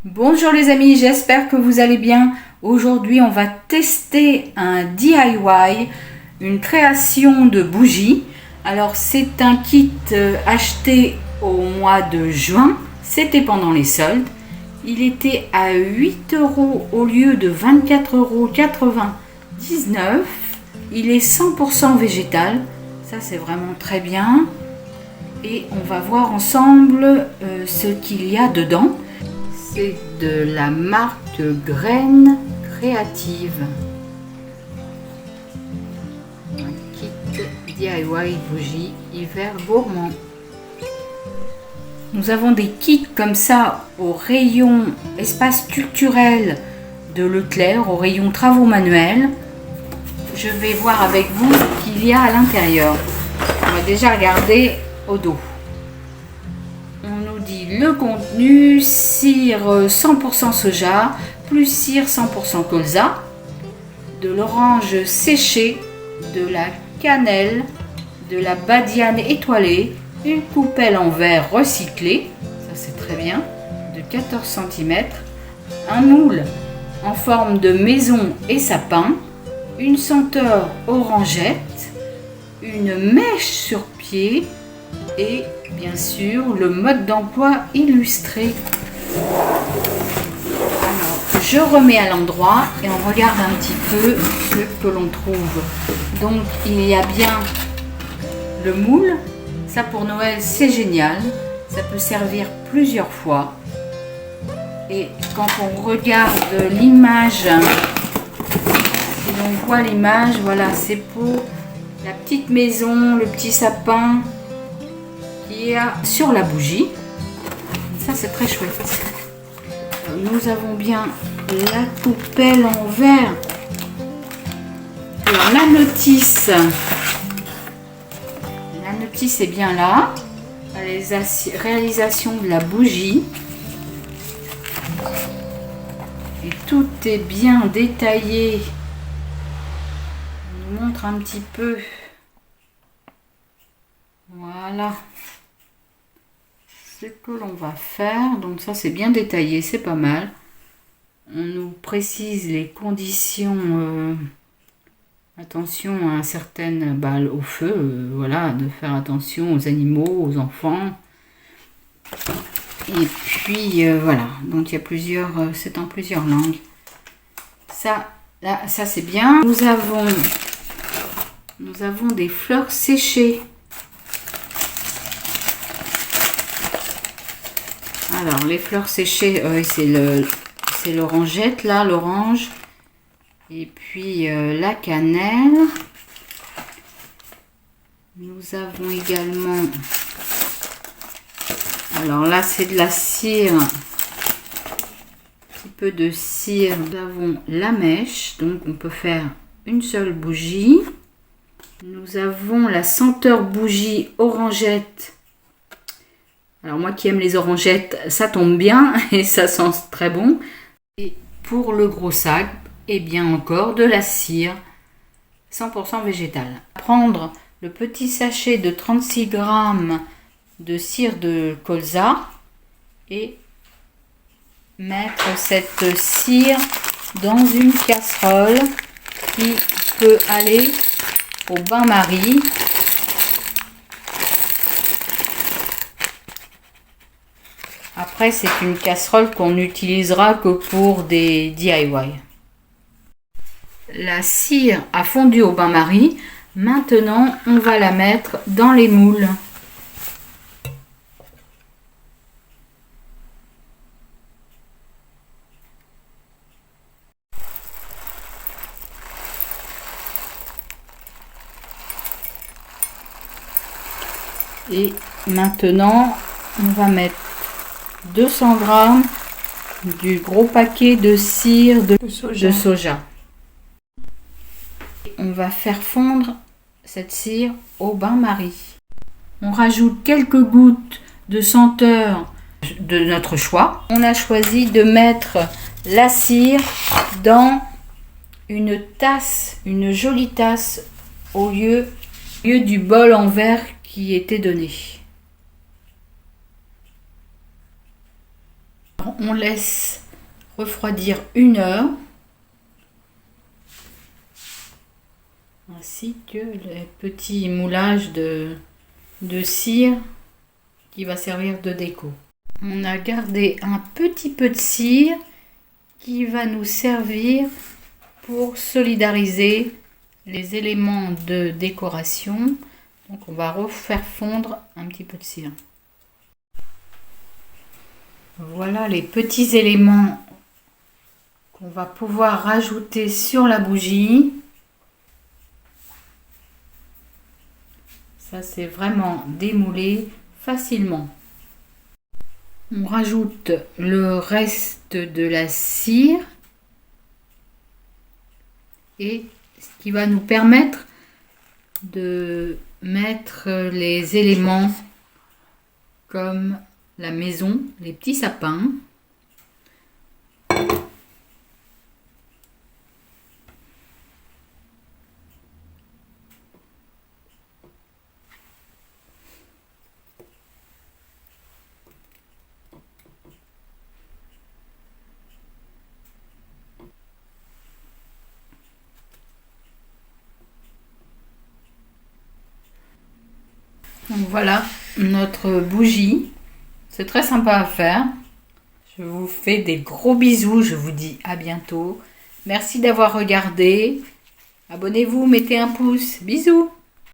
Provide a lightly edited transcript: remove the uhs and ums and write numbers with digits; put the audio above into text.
Bonjour les amis, j'espère que vous allez bien. Aujourd'hui, on va tester un DIY, une création de bougies. Alors, c'est un kit acheté au mois de juin. C'était pendant les soldes. Il était à 8 € au lieu de 24,99 €. Il est 100% végétal. Ça, c'est vraiment très bien. Et on va voir ensemble ce qu'il y a dedans. C'est de la marque Graines Créatives. Un kit DIY bougie hiver gourmand. Nous avons des kits comme ça au rayon espace culturel de Leclerc, au rayon travaux manuels. Je vais voir avec vous ce qu'il y a à l'intérieur. On va déjà regarder au dos. Le contenu: cire 100% soja, plus cire 100% colza, de l'orange séchée, de la cannelle, de la badiane étoilée, une coupelle en verre recyclé, ça c'est très bien, de 14 cm, un moule en forme de maison et sapin, une senteur orangette, une mèche sur pied et bien sûr le mode d'emploi illustré. Alors, je remets à l'endroit et on regarde un petit peu ce que l'on trouve. Donc il y a bien le moule, ça pour Noël c'est génial, ça peut servir plusieurs fois. Et quand on regarde l'image, si l'on voit l'image, voilà, c'est pour la petite maison, le petit sapin qu'il y a sur la bougie. Ça c'est très chouette. Nous avons bien la coupelle en verre. Alors la notice est bien là. Réalisation de la bougie. Et tout est bien détaillé. On nous montre un petit peu. Voilà ce que l'on va faire. Donc ça c'est bien détaillé, c'est pas mal. On nous précise les conditions, attention à certaines balles au feu, voilà, de faire attention aux animaux, aux enfants. Et puis voilà, donc il y a plusieurs, c'est en plusieurs langues. Ça, là, ça c'est bien. Nous avons des fleurs séchées. Alors, les fleurs séchées, c'est l'orangette, là, l'orange. Et puis, la cannelle. Nous avons également... Alors là, c'est de la cire. Un petit peu de cire. Nous avons la mèche. Donc, on peut faire une seule bougie. Nous avons la senteur bougie orangette. Alors moi qui aime les orangettes, ça tombe bien et ça sent très bon. Et pour le gros sac, et bien encore de la cire 100% végétale. Prendre le petit sachet de 36 g de cire de colza et mettre cette cire dans une casserole qui peut aller au bain-marie. Après, c'est une casserole qu'on n'utilisera que pour des DIY. La cire a fondu au bain-marie. Maintenant, on va la mettre dans les moules. Et maintenant, on va mettre 200 g du gros paquet de cire de soja. On va faire fondre cette cire au bain-marie. On rajoute quelques gouttes de senteur de notre choix. On a choisi de mettre la cire dans une tasse, une jolie tasse, au lieu du bol en verre qui était donné. on laisse refroidir 1 heure. Ainsi que les petits moulages de cire qui va servir de déco. On a gardé un petit peu de cire qui va nous servir pour solidariser les éléments de décoration. Donc on va refaire fondre un petit peu de cire. Voilà les petits éléments qu'on va pouvoir rajouter sur la bougie. Ça c'est vraiment démoulé facilement. On rajoute le reste de la cire et ce qui va nous permettre de mettre les éléments comme la maison, les petits sapins. Donc voilà notre bougie. C'est très sympa à faire. Je vous fais des gros bisous. Je vous dis à bientôt. Merci d'avoir regardé. Abonnez-vous, mettez un pouce. Bisous.